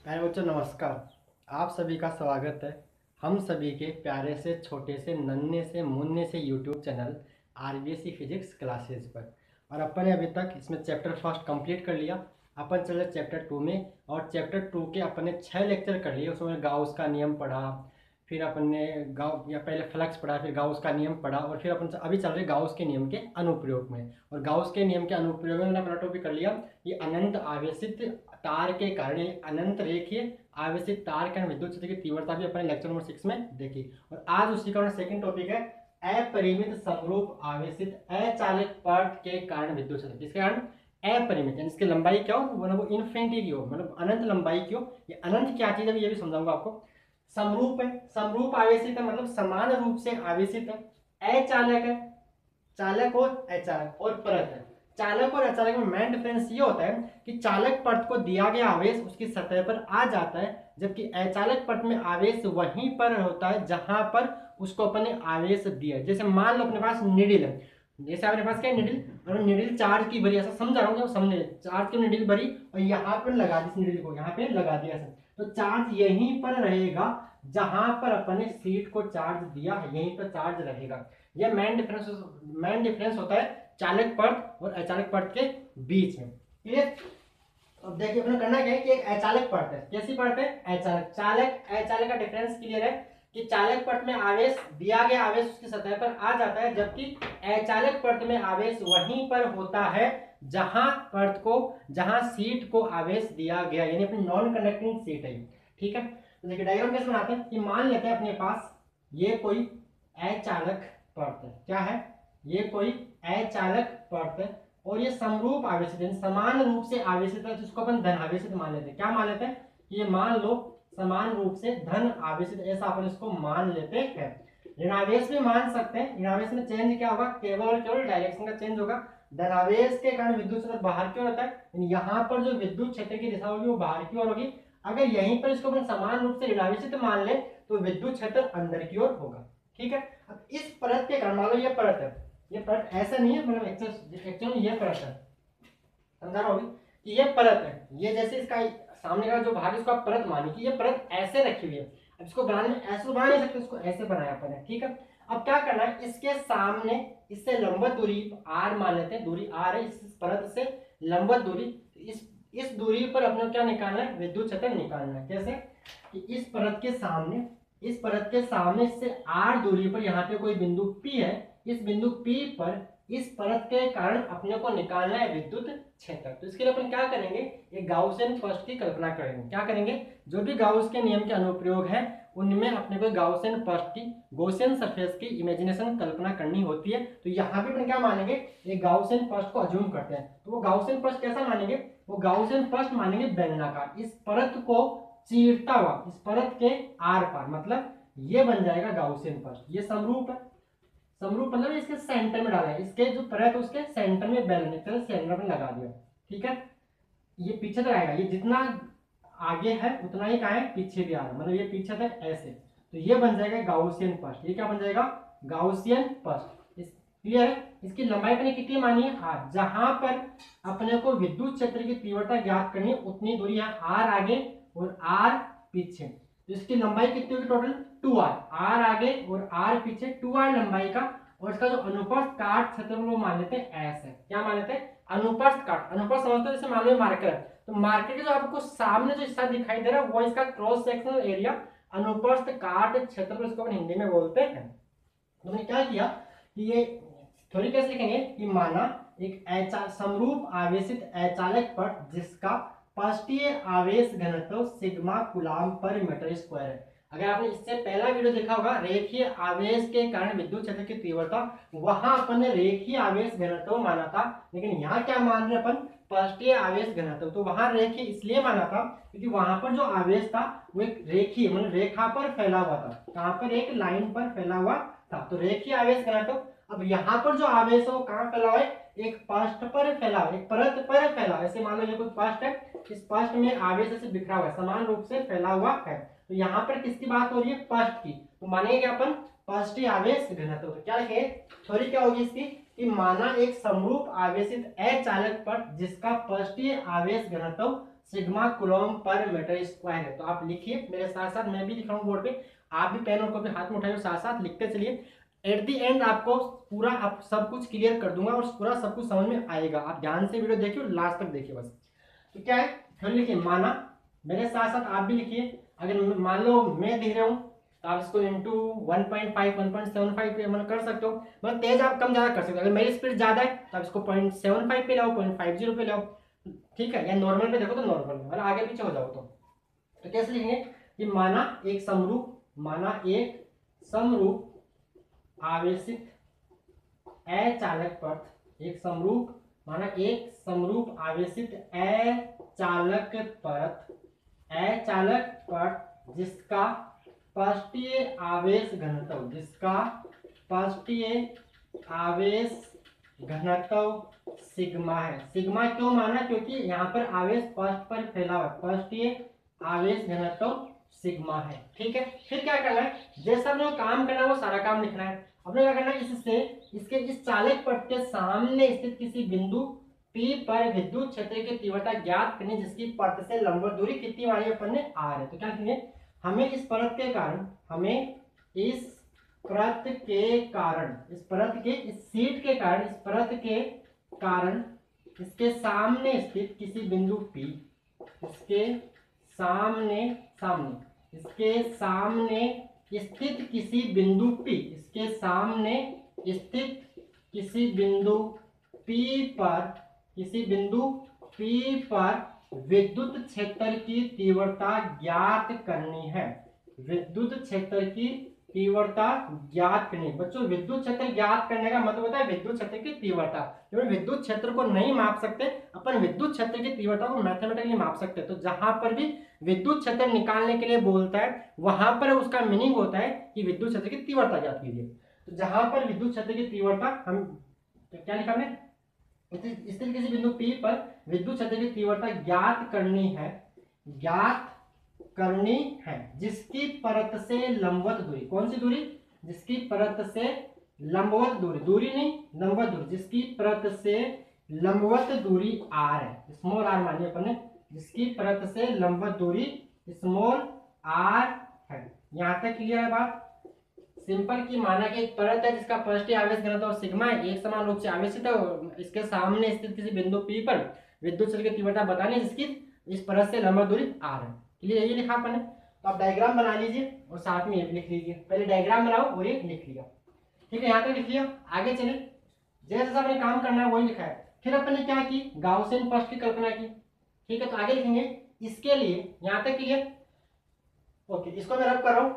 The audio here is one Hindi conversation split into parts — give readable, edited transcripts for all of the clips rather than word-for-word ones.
प्यारे बच्चों नमस्कार। आप सभी का स्वागत है हम सभी के प्यारे से छोटे से नन्हे से मुन्ने से YouTube channel RBSE physics classes पर। और अपन ने अभी तक इसमें चैप्टर फर्स्ट कंप्लीट कर लिया। अपन चले चैप्टर टू में, और चैप्टर टू के अपन ने 6 लेक्चर कर लिए। उसमें गाउस का नियम पढ़ा, फिर अपन ने गाउ या पहले फ्लक्स पढ़ा, फिर गाउस का नियम पढ़ा, और फिर अपन अभी चल रहे गाउस के नियम के अनुप्रयोग में। और गाउस के नियम के अनुप्रयोग में मैंने अपना टॉपिक कर लिया ये अनंत आवेशित तार के कारण, अनंत रेखीय आवेशित तार के विद्युत क्षेत्र की तीव्रता भी अपने लेक्चर नंबर 6 में देखी। और आज उसी का सेकंड टॉपिक है अपरिमित समरूप आवेशित अचालक पर्त के कारण विद्युत क्षेत्र। किसके कारण? अपरिमित, यानी इसकी लंबाई क्या हो, वो इन्फिनिटी की हो, मतलब अनंत लंबाई की हो। ये अनंत क्या चीज है ये भी समझाऊंगा आपको। समरूप है, समरूप आवेशित है मतलब समान रूप से आवेशित है। अचालक है, चालक और अचालक और परत है। चालक और अचालक में मेन डिफरेंस ये होता है कि चालक परत को दिया गया आवेश उसकी सतह पर आ जाता है, जबकि अचालक परत में आवेश वहीं पर होता है जहां पर उसको अपने आवेश दिया। जैसे मान लो अपने पास निडिल है, जैसे अपने पास क्या है निडिल, और निडिल चार्ज की भरी, ऐसा समझा रहा हूँ, समझे चार्ज की निडिल भरी और यहाँ पर लगा दी, निडिल को यहाँ पे लगा दिया ऐसा, तो चार्ज यहीं पर रहेगा जहां पर अपने सीट को चार्ज दिया, यहीं पर चार्ज रहेगा। यह मेन डिफरेंस होता है चालक परत और अचालक परत के बीच में। क्लियर? अब देखिए अपने करना क्या है कि एक अचालक परत है। कैसी परत है? अचालक। चालक अचालक का डिफरेंस क्लियर है कि चालक परत में आवेश दिया गया आवेश उसकी सतह पर आ जाता है, जबकि अचालक परत में आवेश वहीं पर होता है जहां सीट को आवेश दिया गया, यानी अपनी नॉन कंडक्टिंग सीट है। ठीक है, तो देखिए डायग्राम कैसे बनाते हैं कि मान लेते हैं अपने पास ये कोई अचालक परत है। क्या है? ये कोई अचालक परत है और ये समरूप आवेशित है, समान रूप से आवेशित है, जिसको अपन धन आवेशित मान लेते हैं। क्या मान लेते हैं? ये मान लो समान रूप से धन आवेशित, ऐसा अपन इसको मान लेते हैं। ऋणावेश भी मान सकते हैं। ऋणावेश में चेंज क्या होगा? केवल और केवल डायरेक्शन का चेंज होगा। धनावेश के कारण विद्युत क्षेत्र बाहर की ओर होता है, यहाँ पर जो विद्युत क्षेत्र की दिशा होगी वो बाहर की ओर होगी। अगर यहीं पर इसको अपन समान रूप से ऋणावेशित मान ले तो विद्युत क्षेत्र अंदर की ओर होगा। ठीक है, अब इस परत के कारण मान लो ये परत है, ये परत ऐसा नहीं है, मतलब एक्चुअली ये परत है, समझा रहा होगी कि ये परत है, ये जैसे इसका सामने का जो भाग है इसको आप परत मानिए कि ये परत ऐसे रखी हुई है। अब इसको बनाने में ऐसे बना नहीं सकते, इसको ऐसे बनाया अपन ने। ठीक है, अब क्या करना है, इसके सामने इससे लंबवत दूरी r मान लेते हैं, दूरी r है, इस परत से लंबवत दूरी, इस दूरी पर अपने क्या निकालना है? विद्युत क्षेत्र निकालना है। कैसे? कि इस परत के सामने से r दूरी पर यहाँ पे कोई बिंदु P है, इस बिंदु P पर इस परत के कारण अपने को निकालना है विद्युत क्षेत्र। तो इसके लिए अपन क्या करेंगे, एक गाउसियन फर्स्ट की कल्पना करेंगे। क्या करेंगे? जो भी गाउस के नियम के अनुप्रयोग है उनमें अपने को गाउसियन फर्स्ट की, गॉसियन सरफेस की इमेजिनेशन कल्पना करनी होती है। तो यहाँ भी अपन क्या मानेंगे, एक गाउसियन फर्स्ट को अज्यूम करते हैं। तो वो गाउसियन फर्स्ट कैसा मानेंगे? वो गाउसियन फर्स्ट मानेंगे बेलनाकार, इस परत को चीरता हुआ इस परत के आर पार, मतलब ये बन जाएगा गाउसियन फर्स्ट। ये समरूप है, समरूप मतलब इसके सेंटर में डाला है, इसके जो परत है उसके सेंटर में बेलनाकार सेंटर में लगा दिया। ठीक है, ये पीछे तक आएगा, ये जितना आगे है उतना ही कहाँ है? पीछे भी आ रहा है, मतलब ये पीछे तक ऐसे, तो ये बन जाएगा गाउसियन फर्स्ट। ये क्या बन जाएगा? Gaussian first. क्लियर है? इसकी लंबाई अपने कितनी मानी है? r। जहां पर अपने को विद्युत क्षेत्र की तीव्रता ज्ञात करनी है उतनी दूरी है, r आगे और r पीछे। तो इसकी लंबाई कितनी होगी टोटल? 2r, r आगे और r पीछे, 2r लंबाई का। और इसका जो अनुप्रस्थ काट क्षेत्र वो मान लेते हैं s है। क्या मान लेते हैं? अनुप्रस्थ काट। अनुप्रस्थ समझते हो, जैसे मान लो मार्कर है, तो मार्कर के जो आपको सामने जो हिस्सा दिखाई दे रहा है वो इसका क्रॉस सेक्शनल एरिया, अनुप्रस्थ काट क्षेत्र, इसको अपन हिंदी में बोलते हैं। तो मैंने क्या किया कि ये थोड़ी कैसे लिखेंगे कि माना एक समरूप आवेशित अचालक परत जिसका पृष्ठीय आवेश घनत्व सिग्मा कूलाम पर मीटर स्क्वायर है। अगर आपने इससे पहला वीडियो देखा होगा रेखीय आवेश के कारण विद्युत क्षेत्र की तीव्रता, वहां अपन ने रेखीय आवेश घनत्व माना था, लेकिन यहाँ क्या मान रहे अपन? पृष्ठीय आवेश घनत्व। तो वहां रेखीय इसलिए माना था क्योंकि वहां पर जो आवेश था वो एक रेखीय मतलब रेखा पर फैला हुआ था। कहां पर? एक लाइन पर फैला हुआ था, तो रेखीय आवेश घनत्व। अब यहाँ पर जो आवेश है वो कहाँ फैला हुआ है? एक पृष्ठ पर फैला हुआ, एक परत पर फैला हुआ। ऐसे मान लो ये कोई पृष्ठ है, इस पृष्ठ में आवेश ऐसे बिखरा हुआ है, समान रूप से फैला हुआ है। तो यहाँ पर किसकी बात हो रही है? पृष्ठ की। तो मानेंगे अपन पृष्ठीय आवेश घनत्व। तो क्या लिखेंगे? थ्योरी क्या होगी इसकी कि माना एक समरूप आवेशित अचालक परत जिसका पृष्ठीय आवेश घनत्व सिग्मा कूलम्ब पर मीटर स्क्वायर है। तो आप लिखिए मेरे साथ साथ, मैं भी लिख रहा हूँ बोर्ड पे, आप भी पेन और कॉपी हाथ में उठाइए, साथ साथ लिखते चलिए। एट द एंड आपको पूरा आप सब कुछ क्लियर कर दूंगा और पूरा सब कुछ समझ में आएगा। आप ध्यान से वीडियो देखिए और लास्ट तक देखिए बस। तो क्या है, फिर लिखिए माना, मेरे साथ साथ आप भी लिखिए। अगर मान लो मैं दे रहा हूँ तो आप इसको इंटू 1.5 1.75 पे मतलब कर सकते हो, मतलब तेज आप कम ज्यादा कर सकते हो। अगर मेरी स्पीड ज्यादा है तो आप इसको 0.75 पे लाओ, 0.50 पे लाओ, ठीक है, या नॉर्मल पे देखो तो नॉर्मल में, आगे पीछे हो जाओ तो कैसे लिखेंगे कि माना एक समरूप, माना एक समरूप आवेशित अचालक पथ, एक समरूप, माना एक समरूप आवेशित अचालक पथ, अचालक पथ जिसका पृष्ठीय आवेश घनत्व, जिसका पृष्ठीय आवेश घनत्व सिग्मा है। सिग्मा क्यों माना, क्योंकि यहाँ पर आवेश पृष्ठ पर फैला हुआ है, पृष्ठीय आवेश घनत्व सिग्मा है। ठीक है, फिर क्या करना है, जैसा हमने काम करना है वो सारा काम लिखना है। अपने क्या करना है, इससे इसके इस चालक पथ के सामने स्थित किसी बिंदु P पर विद्युत क्षेत्र की तीव्रता ज्ञात करनी, जिसकी पथ से लंबवत दूरी कितनी मानी अपन ने, r है। तो क्या लिखेंगे, हमें इस परत के कारण, हमें इस परत के कारण, इस परत के, इस सीट के कारण, इस परत के कारण इसके सामने स्थित किसी बिंदु P, इसके सामने इसके सामने स्थित किसी बिंदु P, इसके सामने स्थित किसी बिंदु P पर, किसी बिंदु P पर विद्युत क्षेत्र की तीव्रता ज्ञात करनी है। विद्युत क्षेत्र की तीव्रता ज्ञात करनी। बच्चों विद्युत क्षेत्र ज्ञात करने का मतलब होता है विद्युत क्षेत्र की तीव्रता। क्योंकि विद्युत क्षेत्र को नहीं माप सकते अपन, विद्युत क्षेत्र की तीव्रता को मैथमेटिकली माप सकते हैं। तो जहां पर भी विद्युत क्षेत्र निकालने के लिए बोलता है वहां पर उसका मीनिंग होता है कि विद्युत क्षेत्र की तीव्रता ज्ञात कीजिए। तो जहां पर विद्युत क्षेत्र की तीव्रता, हम तो क्या लिखा हमने, स्थित किसी बिंदु P पर विद्युत क्षेत्र की तीव्रता ज्ञात करनी है, ज्ञात करनी है, जिसकी परत से लंबवत दूरी, कौन सी दूरी, जिसकी परत से लंबवत दूरी, दूरी नहीं लंबवत दूरी, जिसकी परत से लंबवत दूरी r है, स्मॉल r मानिए अपन ने, जिसकी परत से लंबवत दूरी स्मॉल r है। यहां तक क्लियर है बात। सिंपल की माना कि एक परत है जिसका पृष्ठीय आवेश घनत्व सिग्मा है, एक समान रूप से आवेशित है, इसके सामने स्थित किसी बिंदु P पर विद्युत क्षेत्र की तीव्रता बतानी है, जिसकी इस परत से लंबवत दूरी r है। क्लियर, ये लिखा अपन ने। तो आप डायग्राम बना लीजिए और साथ में ये लिख लीजिए। पहले डायग्राम बनाओ और ये लिख लिया, ठीक है, यहाँ तक लिख लिया। आगे चले, जैसा अपने काम करना है वही लिखा है। फिर अपन ने क्या की, गाउसियन पथ की कल्पना की। ठीक है, तो आगे लिखेंगे इसके लिए, यहाँ तक क्लियर, ओके, इसको मैं रब कर रहा हूँ।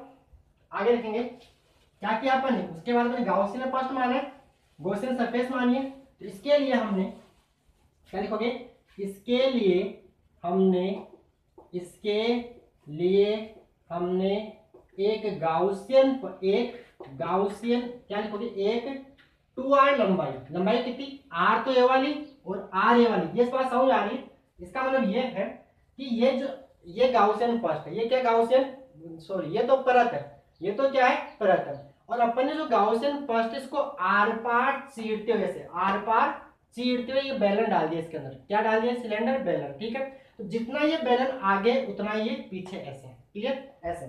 आगे लिखेंगे क्या किया अपन ने, उसके बाद अपने गाउसियन पथ माना है, गॉसियन सरफेस मानिए। तो इसके लिए हमने क्या लिखोगे, इसके लिए हमने एक गाउसियन क्या लिखोगे, एक 2r लंबाई, लंबाई कितनी, r तो ये वाली और r ये वाली, ये बात समझ आ रही है। इसका मतलब ये है कि ये गाउसियन पथ है, ये क्या गाउसियन, सॉरी ये तो परत है, ये तो क्या है परत है। और अपन ने जो गाउसियन पथ इसको आर पार चीरते हुए, ऐसे आर पार चीरते हुए ये बेलन डाल दिया इसके अंदर, क्या डाल दिया, सिलेंडर बेलन। ठीक है, तो जितना ये बेलन आगे उतना ये पीछे, ऐसे। क्लियर, ऐसे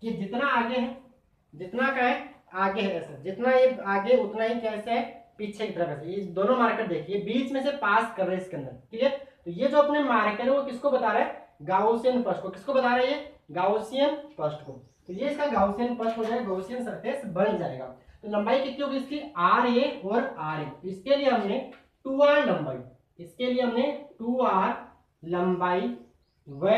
कि जितना आगे है, जितना का है आगे है ऐसे, जितना ये आगे उतना ही कैसे है पीछे की तरफ ऐसे। ये दोनों मार्कर देखिए बीच में से पास कर रहे हैं इसके अंदर। क्लियर, तो ये जो अपने मार्कर है वो किसको बता रहा है, गाउसियन पथ को। किसको बता रहा है, ये गाउसियन पथ को। तो ये इसका गाउसियन पथ हो जाएगा, गाउसियन सरफेस बन जाएगा। तो लंबाई कितनी होगी इसकी, आर ए और आर ए। इसके लिए हमने 2r लंबाई, इसके लिए हमने 2r लंबाई व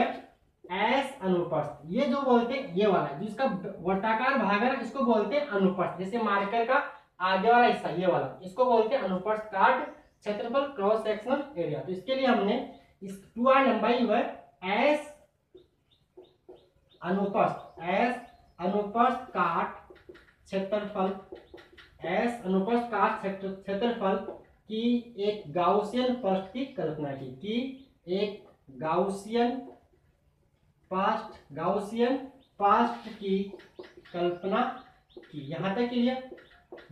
एस अनुप्रस्थ, ये जो बोलते हैं ये वाला जिसका वर्ताकार भाग है इसको बोलते हैं अनुप्रस्थ। जैसे मार्कर का आगे वाला हिस्सा ये वाला, इसको बोलते हैं अनुप्रस्थ काट क्षेत्रफल, क्रॉस सेक्शनल एरिया। तो इसके लिए हमने इस 2r लंबाई व एस अनुप्रस्थ काट क्षेत्रफल, एस अनुप्रस्थ काट क्षेत्रफल की एक गाउसियन पथ की कल्पना की, एक गाउसियन पथ की कल्पना की। यहां तक क्लियर।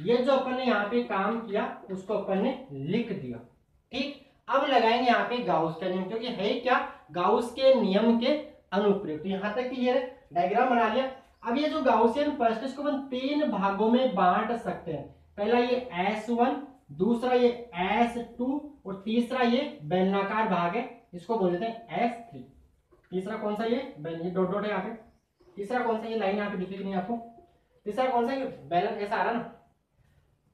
ये जो अपन ने यहाँ पे काम किया उसको अपन ने लिख दिया। ठीक, अब लगाएंगे यहाँ पे गाउस का नियम, क्योंकि है क्या, गाउस के नियम के अनुप्रयोग। तो यहाँ तक क्लियर है, डायग्राम बना लिया। अब ये जो गाउसियन फर्स्ट इसको हम 3 भागों में बांट सकते हैं। पहला ये S1, दूसरा ये S2 और तीसरा ये बेलनाकार भाग है, इसको बोल देते हैं S3। तीसरा कौन सा, ये डॉट डॉट है यहाँ पे। तीसरा कौन सा, ये लाइन यहाँ पे दिखेगी नहीं आपको। तीसरा कौन सा, ये बैलेंस ऐसा आ रहा ना।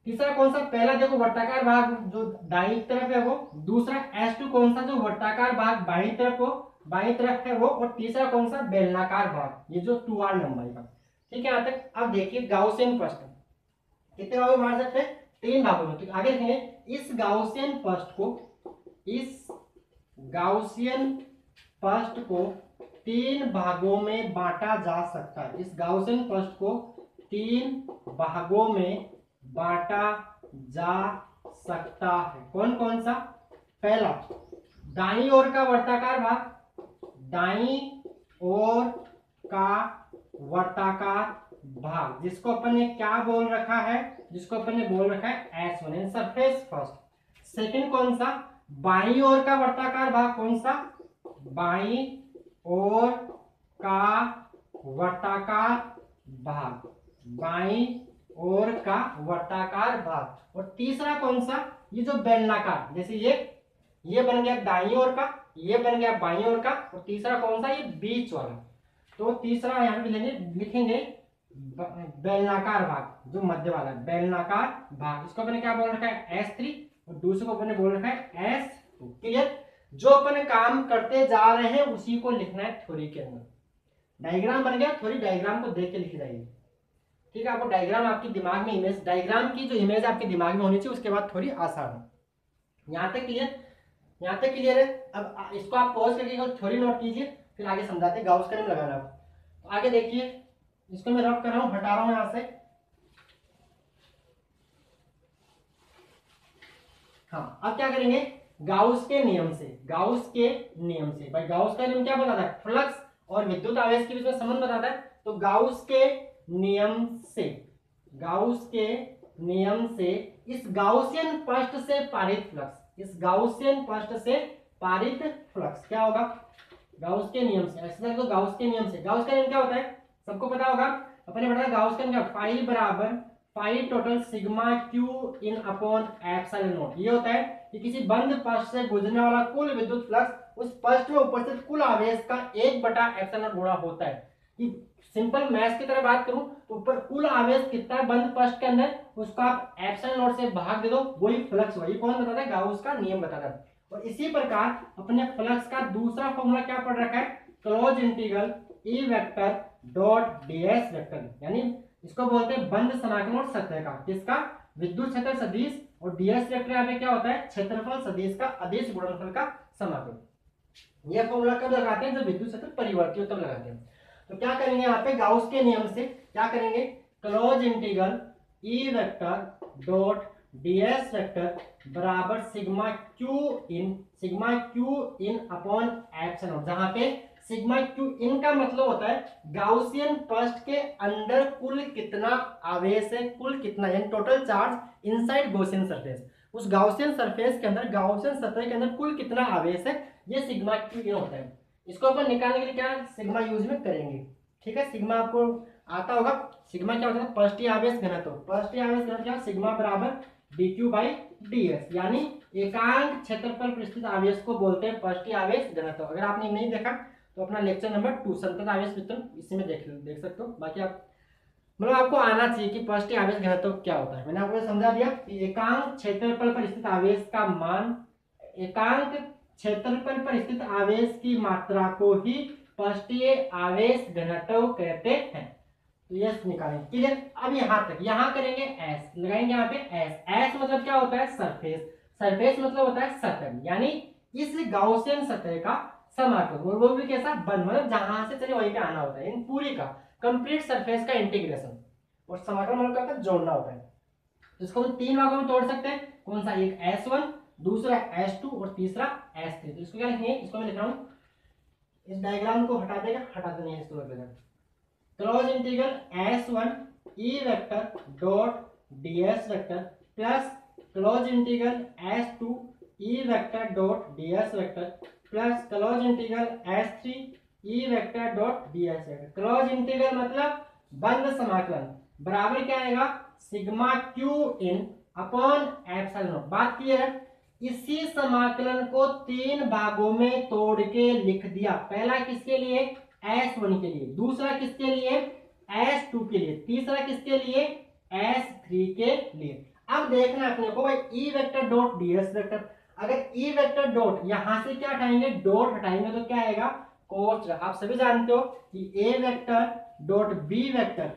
तीसरा कौन सा, पहला देखो वर्ताकार भाग जो दाईं तरफ है वो, दूसरा S2 कौन सा, जो वर्ताकार भाग बाईं तरफ है वो, और तीसरा कौन सा, बेलनाकार भाग, ये जो 2r लंबाई का। ठीक है यहाँ तक। अब देखिए गाउसियन फर्स्ट कितने भागों में बांट सकते हैं, 3 भागों में। तो आगे देखेंगे इस गाउसियन फर्स्ट को 3 भागों में बांटा जा सकता है। इस गाउसियन फर्स्ट को 3 भागों में बांटा जा सकता है। कौन कौन सा, पहला दाईं ओर का वर्ताकार भाग, दाईं ओर का वर्ताकार भाग, जिसको अपन ने क्या बोल रखा है, जिसको अपन ने बोल रखा है S1, सरफेस फर्स्ट। सेकंड कौन सा, बाईं ओर का वर्ताकार भाग, कौन सा, बाईं ओर का वर्ताकार भाग, बाईं ओर का वर्ताकार भाग। और तीसरा कौन सा, ये जो बेलनाकार, जैसे ये बन गया दाईं ओर का, ये बन गया बाईं ओर का, और तीसरा कौन सा, ये बीच वाला। तो तीसरा यहाँ पे लिखेंगे बेलनाकार भाग, जो मध्य वाला बेलनाकार भाग, इसको अपने क्या बोल रखा है S3, और दूसरे को अपने बोल रखा है S2। क्लियर। जो अपन काम करते जा रहे हैं उसी को लिखना है थ्योरी के अंदर। डायग्राम बन गया, थ्योरी डायग्राम को देख के लिखी जाएगी। ठीक है, आपको डायग्राम आपके दिमाग में इमेज, डायग्राम की जो इमेज आपके दिमाग में होनी चाहिए, उसके बाद थोड़ी आसान है। यहाँ तक क्लियर, यहाँ तक क्लियर है। अब इसको आप पॉज करके थ्योरी नोट कीजिए, फिर आगे समझाते हैं। गाउस का नियम लगाना। तो आगे देखिए, इसको मैं रब कर रहा हूं, हटा रहा हूं यहां से। हाँ, अब क्या करेंगे, गाउस के नियम से भाई गाउस का नियम क्या बताता है, फ्लक्स और विद्युत आवेश के बीच में संबंध बताता है। तो गाउस के नियम से इस गाउसियन फर्स्ट से पारित फ्लक्स क्या होगा, गाउस के नियम से। ऐसा तो गाउस के नियम से, गाउस का नियम क्या होता है, सबको पता होगा, अपने पढ़ा गाउस का नियम फाई बराबर phi total sigma Q in upon epsilon naught. ये होता है कि किसी बंद पथ से गुजरने वाला कुल विद्युत फ्लक्स उस पथ में उपस्थित कुल आवेश का 1/एप्सिलॉन गुणा होता है। कि सिंपल मैथ्स की तरह बात करूं तो ऊपर कुल आवेश कितना है बंद पथ के अंदर, उसको आप एप्सिलॉन नॉट से भाग दे दो, वही फ्लक्स, वही कौन बताता है, गाउस का नियम बताता है। और इसी प्रकार अपने फ्लक्स का दूसरा फॉर्मूला क्या पढ़ रखा है, close integral E vector dot DS vector, यानी इसको बोलते हैं बंद समाकलन और सतह का, किसका, विद्युत क्षेत्र सदिश, और डीएस वेक्टर यहाँ पे क्या होता है, क्षेत्रफल सदिश का अदिश गुणनफल का समाकलन। यह फॉर्मूला कब लगाते हैं, जब विद्युत क्षेत्र परिवर्ती हो तब लगाते हैं। तो क्या करेंगे यहाँ पे, गाउस के नियम से क्या करेंगे, close integral E vector dot DS vector बराबर sigma Q in upon epsilon, जहां पे सिग्मा क्यू इन का मतलब होता है गाउसियन फर्स्ट के अंदर कुल कितना आवेश है, कुल कितना यानी total charge inside Gaussian surface, उस गाउसियन सरफेस के अंदर, गाउसियन सतह के अंदर कुल कितना आवेश है, ये सिग्मा क्यू इन होता है। इसको अपन निकालने के लिए क्या सिग्मा यूज में करेंगे। ठीक है, सिग्मा आपको आता होगा, सिग्मा क्या होता है, पृष्ठीय आवेश घनत्व। पृष्ठीय आवेश घनत्व क्या, सिग्मा बराबर dq बाई ds, यानी एकांक क्षेत्रफल पर स्थित आवेश को बोलते हैं पृष्ठीय आवेश घनत्व। अगर आपने नहीं देखा तो अपना लेक्चर नंबर 2 संतत आवेश वितरण इसी में देख सकते हो। बाकी आप मतलब आपको आना चाहिए कि पृष्ठीय आवेश घनत्व क्या होता है। मैंने आपको समझा दिया कि एकांक क्षेत्रफल पर स्थित आवेश का मान, एकांक क्षेत्रफल पर स्थित आवेश की मात्रा को ही पृष्ठीय आवेश घनत्व कहते हैं। तो ये निकालेंगे, क्लियर। अब यहाँ तक, यहाँ करेंगे एस, लगाएंगे यहाँ पे एस। एस मतलब क्या होता है, सरफेस। सरफेस मतलब होता है सतह, यानी इस गाउसियन सतह का समाकलन, और वो भी कैसा, बंद, मतलब जहां से चले वहीं पे आना होता है, इन पूरी का कंप्लीट सरफेस का इंटीग्रेशन, और समाकलन मतलब क्या, जोड़ना होता है। तो इसको हम 3 भागों में तोड़ सकते हैं, कौन सा, एक S1, दूसरा S2 और तीसरा S3। तो इसको क्या लिखेंगे, इसको मैं लिख रहा हूँ, इस डायग्राम को हटा देगा, हटाते नहीं है इसको रख देगा। क्लोज इंटीग्रल S1 ई vector dot ds vector plus close integral S2 ई vector dot ds vector plus close integral S3 ई vector dot ds vector. Close integral मतलब बंद समाकलन बराबर क्या आएगा, sigma Q in upon epsilon not. बात क्लियर है। इसी समाकलन को तीन भागों में तोड़ के लिख दिया। पहला किसके लिए, S1 के लिए, दूसरा किसके लिए, S2 के लिए, तीसरा किसके लिए, S3 के लिए। अब देखना अपने को भाई ई वेक्टर डॉट ds वेक्टर, अगर ई वेक्टर डॉट यहां से क्या हटाएंगे, डॉट हटाएंगे तो क्या आएगा, कोस। आप सभी जानते हो कि ए वेक्टर डॉट बी वेक्टर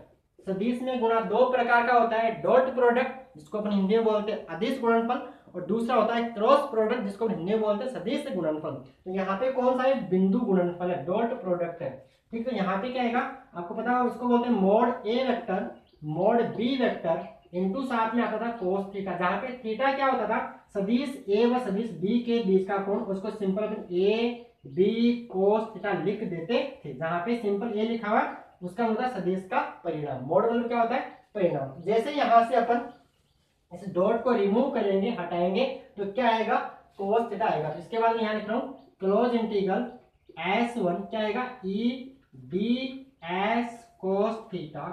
सदिश में गुणा दो प्रकार का होता है, डॉट प्रोडक्ट जिसको अपन हिंदी में बोलते हैं अदिश गुणनफल, और दूसरा होता है क्रॉस प्रोडक्ट जिसको हिंदी में बोलते हैं सदिश गुणनफल। तो यहाँ पे कौन सा है, बिंदु गुणनफल है, डॉट प्रोडक्ट है। ठीक, तो यहाँ पे क्या आएगा, आपको पता है उसको बोलते हैं mod A vector mod B vector into साथ में आता था कोस थीटा, जहां पे थीटा क्या होता था, सदिश ए व सदिश बी के बीच का कोण, उसको सिंपल अपन ए बी कोस थीटा लिख देते थे। जहां पे सिंपल ए लिखा हुआ उसका मतलब सदिश का परिणाम, मोड मतलब क्या होता है, परिणाम। जैसे यहां से अपन इस डॉट को रिमूव करेंगे, हटाएंगे, तो क्या आएगा, कोस थीटा आएगा। इसके बाद यहां लिख रहा हूं क्लोज इंटीग्रल S1 क्या आएगा, E D S cos theta,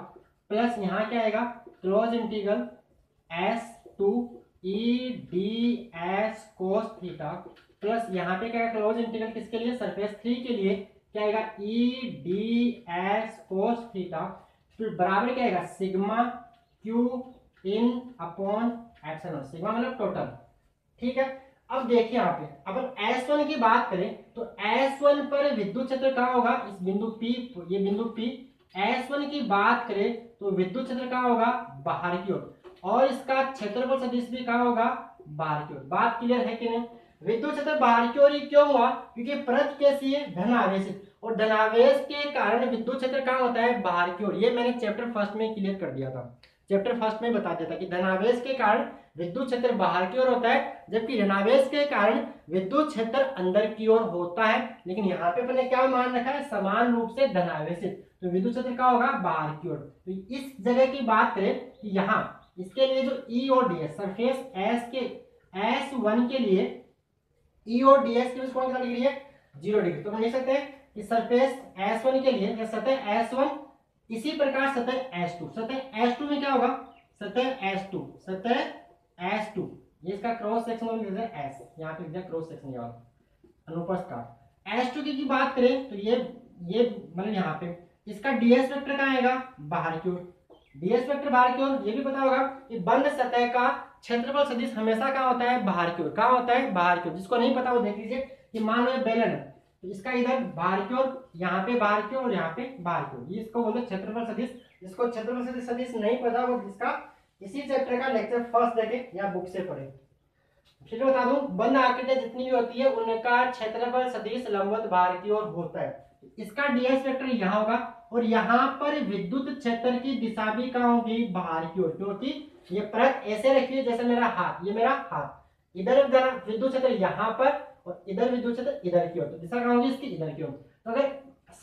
plus यहां क्या आएगा, close integral S2 E D S cos theta, plus यहाँ पे क्या है, क्लोज इंटीग्रल किसके लिए, सरफेस 3 के लिए, क्या आएगा, E D S cos theta, फिर बराबर क्या आएगा, sigma Q in upon epsilon. Sigma मतलब टोटल। ठीक है, अब देखिए यहाँ पे अपन S1 की बात करें तो S1 पर विद्युत क्षेत्र कहाँ होगा, इस बिंदु P, ये बिंदु P, S1 की बात करें तो विद्युत क्षेत्र कहाँ होगा, बाहर की ओर, और इसका क्षेत्रफल सदिश भी कहाँ होगा, बाहर की ओर। बात क्लियर है कि नहीं। विद्युत क्षेत्र बाहर की ओर ही क्यों हुआ, क्योंकि परत कैसी है, धनावेशित, और धनावेश के कारण विद्युत क्षेत्र कहाँ होता है, बाहर की ओर। ये मैंने चैप्टर फर्स्ट में क्लियर कर दिया था, चैप्टर फर्स्ट में बता दिया था कि धनावेश के कारण विद्युत क्षेत्र बाहर की ओर होता है, जबकि ऋणावेश के कारण विद्युत क्षेत्र अंदर की ओर होता है। लेकिन यहाँ पे अपने क्या मान रखा है, समान रूप से धनावेशित, तो विद्युत क्षेत्र क्या होगा, बाहर की ओर। तो इस जगह की बात करें कि यहाँ इसके लिए जो ई और डी एस, सरफेस एस के S1 के लिए ई और डी एस की कौन सा डिग्री है, 0 डिग्री। तो हम लिख सकते हैं कि सरफेस S1 के लिए सतह S1, इसी प्रकार सतह S2, सतह S2 में क्या होगा, सतह S2, ये इसका क्रॉस सेक्शन लिख दें S, यहाँ पे लिख दिया क्रॉस सेक्शन, ये वाला अनुप्रस्थ काट। S2 की बात करें तो ये मतलब यहाँ पे इसका ds वेक्टर कहाँ आएगा, बाहर की ओर, ds वेक्टर बाहर की ओर। ये भी पता होगा कि बंद सतह का क्षेत्रफल सदिश हमेशा कहाँ होता है, बाहर की ओर। कहाँ होता है, बाहर की ओर। जिसको नहीं पता वो देख लीजिए कि मान लो बेलन है तो इसका इधर बाहर की ओर, यहाँ पे बाहर की ओर और यहाँ पे बाहर की ओर, ये इसको बोलते हैं क्षेत्रफल सदिश। जिसको क्षेत्रफल सदिश नहीं पता वो इसका इसी चैप्टर का लेक्चर फर्स्ट देखे या बुक से पढ़े। फिर बता दूं, बंद आकृतियां जितनी भी होती है उनका क्षेत्रफल सदिश लंबवत बाहर की ओर होता है। इसका ds वेक्टर यहाँ होगा, और यहाँ पर विद्युत क्षेत्र की दिशा भी कहाँ होगी, बाहर की ओर, क्योंकि ये परत ऐसे रखिए जैसे मेरा हाथ, ये मेरा हाथ, इधर विद्युत क्षेत्र यहाँ पर और इधर विद्युत क्षेत्र इधर की ओर, तो दिशा कहाँ होगी इसकी, इधर की ओर। तो अगर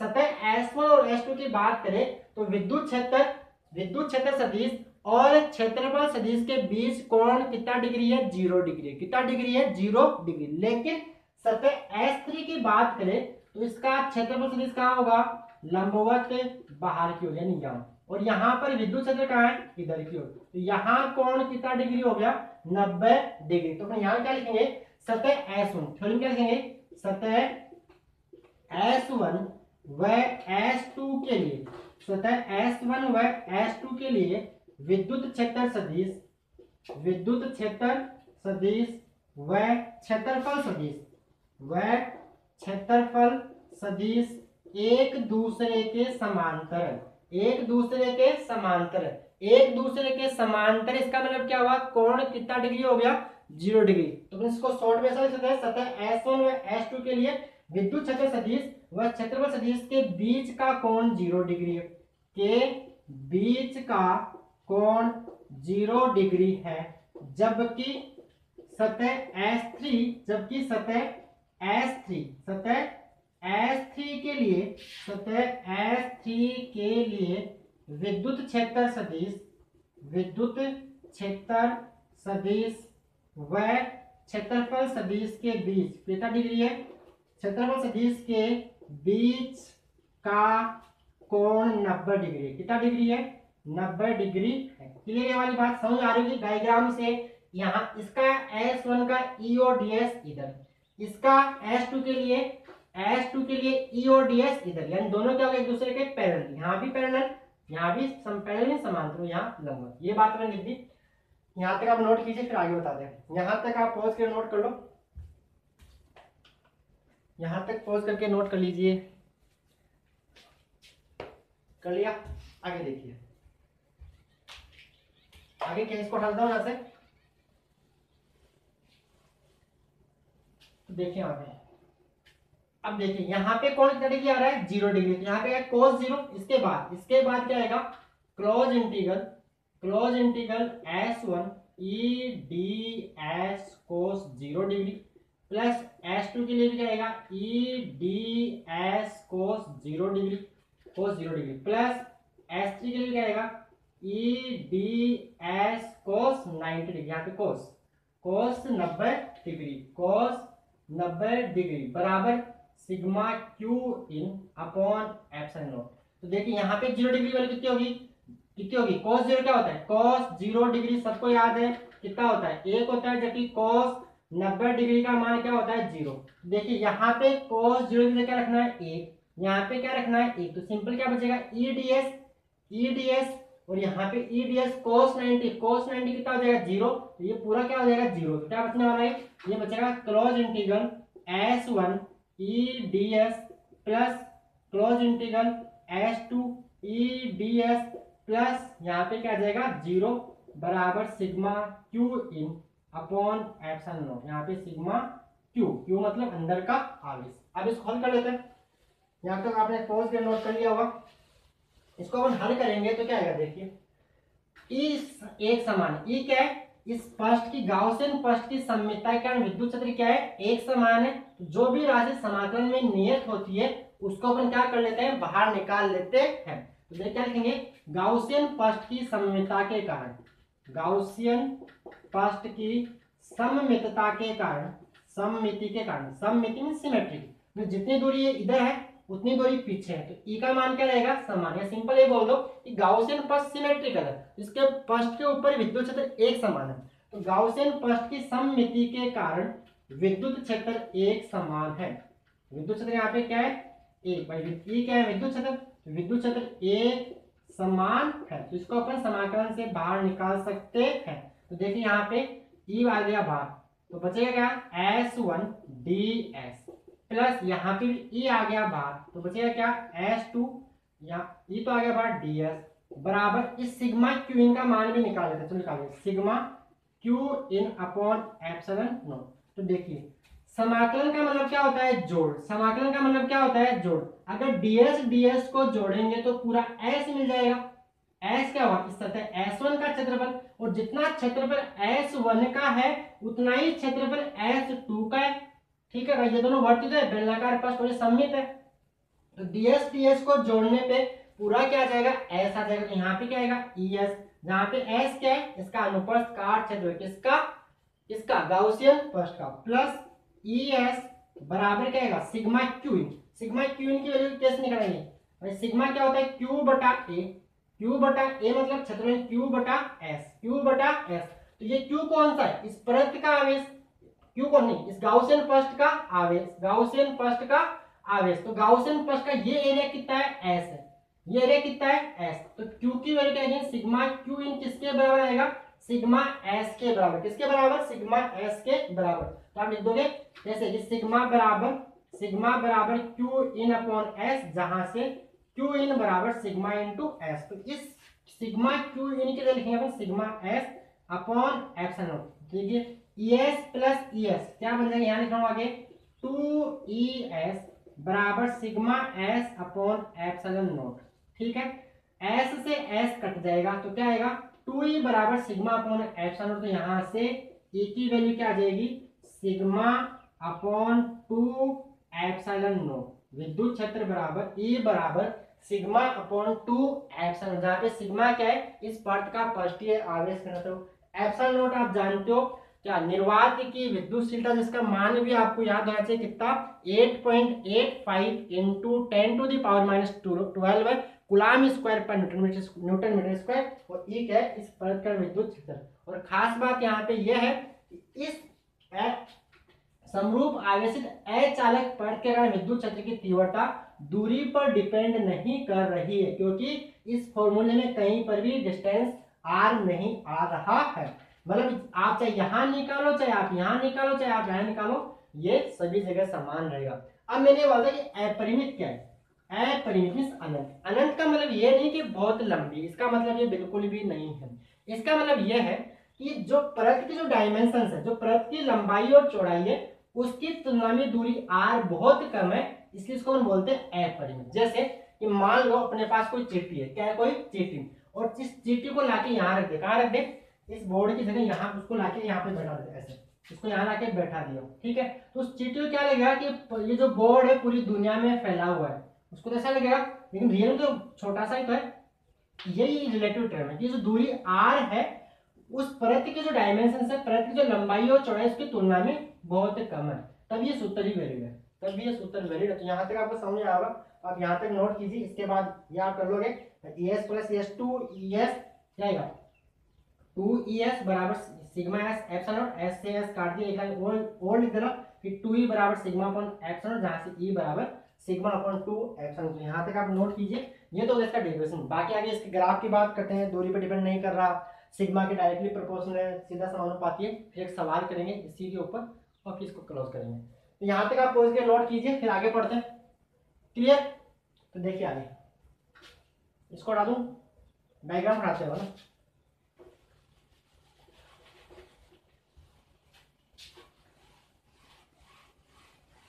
सतह S1 और S2 की बात करें तो विद्युत क्षेत्र सदिश और क्षेत्रफल सदिश के बीच कोण कितना डिग्री है, 0 डिग्री। कितना डिग्री है, 0 डिग्री। लेकिन सतह S3 की बात करें तो इसका क्षेत्रफल सदिश कहाँ होगा, लंबवत बाहर की ओर, यानी यहाँ, और यहाँ पर विद्युत क्षेत्र कहाँ है, इधर की ओर। तो यहाँ कोण कितना डिग्री हो गया, 90 डिग्री। तो अपन यहाँ क्या लिखेंगे, सतह S1, थ्योरम क्या लिखेंगे, सतह S1 व S2 के लिए, सतह S1 व S2 के लिए विद्युत क्षेत्र सदिश व क्षेत्रफल सदिश एक दूसरे के समांतर, इसका मतलब क्या हुआ, कोण कितना डिग्री हो गया, 0 डिग्री। तो इसको शॉर्ट में लिख सकते हैं, सतह S1 व S2 के लिए विद्युत क्षेत्र सदिश व क्षेत्रफल सदिश के बीच का कोण 0 डिग्री है, के बीच का कोण 0 डिग्री है, जबकि सतह S3 के लिए विद्युत क्षेत्र सदिश व क्षेत्रफल सदिश के बीच कितना डिग्री है, क्षेत्रफल सदिश के बीच का कोण 90 डिग्री है। कितना डिग्री है? 90 डिग्री है। क्लियर ये वाली बात समझ आ रही है? डायग्राम से यहाँ इसका S1 का ई और ds इधर, इसका S2 के लिए ई और ds इधर, यानी दोनों क्या होगा? एक दूसरे के पैरेलल। यहाँ भी पैरेलल, यहाँ भी पैरेलल में समांतर, यहाँ लंबवत। ये बात मैंने लिख दी। यहाँ तक आप नोट कीजिए, फिर आगे बता दें। यहाँ तक आप पॉज करके नोट कर लो, यहाँ तक पॉज करके नोट कर लीजिए। कर लिया? आगे देखिए, आगे केस को हटाता हूं यहां से। तो देखिए यहाँ पे, अब देखिए यहाँ पे कौन कितना डिग्री आ रहा है? 0 डिग्री। तो यहाँ पे है cos 0। इसके बाद क्या आएगा? Close integral S1 e ds cos 0 degree plus S2 के लिए भी क्या आएगा? e ds cos 0 degree plus S3 के लिए क्या आएगा? e ds cos 90 degree. यहाँ पे cos 90 डिग्री बराबर sigma q in upon epsilon not. तो देखिए यहाँ पे 0 डिग्री वाली कितनी होगी? cos 0 क्या होता है? cos 0 डिग्री सबको याद है कितना होता है? 1 होता है, जबकि cos 90 डिग्री का मान क्या होता है? 0। देखिए यहाँ पे cos 0 डिग्री क्या रखना है? 1। यहाँ पे क्या रखना है? 1। तो सिंपल क्या बचेगा? ई ds और यहाँ पे ई ds cos 90 कितना हो जाएगा? 0। तो ये पूरा क्या हो जाएगा? 0। तो क्या बचने वाला है? ये बचेगा क्लोज इंटीग्रल S1 ई ds plus close integral S2 ई ds प्लस यहाँ पे क्या आ जाएगा? 0 बराबर sigma q in upon epsilon not. यहाँ पे सिग्मा q मतलब अंदर का आवेश। अब इसको हल कर लेते हैं। यहाँ तक आपने पॉज के नोट कर लिया होगा। इसको अपन हल करेंगे तो क्या आएगा? देखिए, इस एक समान ई क्या है? इस पृष्ठ की गाउसियन पृष्ठ की सममितता के कारण विद्युत क्षेत्र क्या है? एक समान है। जो भी राशि समाकलन में नियत होती है उसको अपन क्या कर लेते हैं? बाहर निकाल लेते हैं। तो देखिए क्या लिखेंगे? गाउसियन पृष्ठ की सममितता के कारण, गाउसियन पृष्ठ की सममितता के कारण, सममिति में सिमेट्री, जितनी दूरी ये इधर है उतनी दूरी पीछे है। तो ई का मान क्या रहेगा? समान। या सिंपल ये बोल दो कि गाउसियन पृष्ठ सिमेट्रिकल है, इसके पृष्ठ के ऊपर विद्युत क्षेत्र एक समान है। तो गाउसियन पृष्ठ की सममिति के कारण विद्युत क्षेत्र एक समान है। विद्युत क्षेत्र यहाँ पे क्या है? एक। भाई ई क्या है? विद्युत क्षेत्र एक समान है। तो इसको अपन समाकलन से बाहर निकाल सकते हैं। तो देखिए यहाँ पे ई आ गया बाहर, तो बचेगा क्या? S1 ds प्लस यहाँ पे ई आ गया बाहर, तो बचेगा क्या? S2, यहाँ ई तो आ गया बाहर ds बराबर इस सिग्मा q इन का मान भी निकाल लेते हैं। तो निकालिए sigma q in upon epsilon not. तो देखिए समाकलन का मतलब क्या होता है? जोड़। समाकलन का मतलब क्या होता है? जोड़। अगर ds को जोड़ेंगे तो पूरा s मिल जाएगा। s क्या हुआ? इस सतह S1 का क्षेत्रफल, और जितना क्षेत्रफल S1 का है उतना ही क्षेत्रफल S2 का है। ठीक है भाई, ये दोनों वर्तित है, बेलनाकार पृष्ठ और सममित है। तो ds को जोड़ने पे पूरा क्या आ जाएगा? s आ जाएगा। तो यहाँ पे क्या आएगा? es, जहाँ पे s क्या है? इसका अनुप्रस्थ काट क्षेत्र, किसका? इसका गाउसियन पृष्ठ का, प्लस es बराबर क्या आएगा? सिग्मा q इन। सिग्मा q इन की वैल्यू कैसे निकालेंगे भाई? सिग्मा क्या होता है? q बटा a मतलब क्षेत्रफल q बटा s। तो ये q कौन सा है? इस पृष्ठ का आवेश। q कौन नहीं? इस गाउसियन पृष्ठ का आवेश। तो गाउसियन पृष्ठ का ये एरिया कितना है? s है। ये एरिया कितना है? s। तो q की वैल्यू क्या है? सिग्मा q इन किसके बराबर आएगा? सिग्मा s के बराबर। किसके बराबर? सिग्मा s के बराबर। तो आप लिख दोगे जैसे कि सिग्मा बराबर q इन अपॉन s, जहां से q इन बराबर सिग्मा इंटू s। तो इस सिग्मा q इन के लिए लिखेंगे अपन sigma s upon epsilon naught. देखिए es प्लस es क्या बन जाएगा? यहाँ लिख रहा हूँ आगे 2es बराबर sigma s upon epsilon not. ठीक है, s से s कट जाएगा तो क्या आएगा? 2e बराबर सिग्मा अपॉन एप्सिलॉन नॉट। तो यहाँ से e की वैल्यू क्या आ जाएगी? Sigma upon 2 epsilon not. विद्युत क्षेत्र बराबर E बराबर सिग्मा अपॉन 2 एप्सिलॉन, जहाँ पे सिग्मा क्या है? इस पृष्ठ का पृष्ठीय आवेश घनत्व। एप्सिलॉन नॉट आप जानते हो क्या निर्वात की विद्युतशीलता, जिसका मान भी आपको याद होना चाहिए कितना, 8.85 इंटू 10⁻⁻12 है कूलाम स्क्वायर पर न्यूटन मीटर स्क्वायर। और ई क्या है, इस परत का विद्युत क्षेत्र। और खास बात यहाँ पे यह है इस समरूप आवेशित अचालक परत के कारण विद्युत क्षेत्र की तीव्रता दूरी पर डिपेंड नहीं कर रही है, क्योंकि इस फॉर्मूले में कहीं पर भी डिस्टेंस आर नहीं आ रहा है। मतलब आप चाहे यहां निकालो, चाहे आप यहां निकालो, चाहे आप यहां निकालो, ये सभी जगह समान रहेगा। अब मैंने बोला कि अपरिमित क्या है, अपरिमित मींस अनंत। अनंत का मतलब ये नहीं कि बहुत लंबी, इसका मतलब ये बिल्कुल भी नहीं है। इसका मतलब ये है कि जो परत की जो डायमेंशन है, जो परत की लंबाई और चौड़ाई है, उसकी तुलना में दूरी r बहुत कम है, इसलिए इसको हम बोलते हैं अपरिमित। जैसे कि मान लो अपने पास कोई चीटी है, क्या है, कोई चीटी, और इस चीटी को लाके यहाँ रख दे, कहाँ रख दे, इस बोर्ड की जगह यहाँ, उसको लाके यहाँ पे बैठा दे, ऐसे इसको यहाँ लाके बैठा दिया, ठीक है। तो उस चीटी को क्या लगेगा कि ये जो बोर्ड है पूरी दुनिया में फैला हुआ है, उसको तो ऐसा लगेगा, लेकिन रियल में तो छोटा सा ही तो है। यही रिलेटिव टर्म है, ये जो दूरी r है उस परत की जो डायमेंशन है, परत की जो लंबाई और चौड़ाई उसकी तुलना में बहुत कम है, तब ये सूत्र ही वैलिड है, तब ये सूत्र वैलिड है। तो यहाँ तक आपको समझ आएगा, आप यहाँ तक नोट कीजिए। इसके बाद ये आप कर लोगे ES प्लस ES2 ES क्या आएगा, 2ES बराबर sigma S epsilon not, S से एस काट दिया, एक लाइन और लिख देना कि 2E बराबर सिग्मा अपॉन एप्सिलॉन नॉट, जहाँ से E बराबर सिग्मा अपॉन 2 एप्सिलॉन। तो यहाँ तक आप नोट कीजिए। ये तो इसका डेरिवेशन। बाकी आगे इसके ग्राफ की बात करते हैं, दूरी पर डिपेंड नहीं कर रहा, सिग्मा के डायरेक्टली प्रोपोर्शनल है, सीधा समानुपाती है। फिर एक सवाल करेंगे इसी के ऊपर और फिर इसको क्लोज करेंगे। तो यहाँ तक आप पहुंच के नोट कीजिए, फिर आगे पढ़ते हैं। क्लियर? तो देखिए आगे इसको हटा दूं, डायग्राम हटाते हैं ना।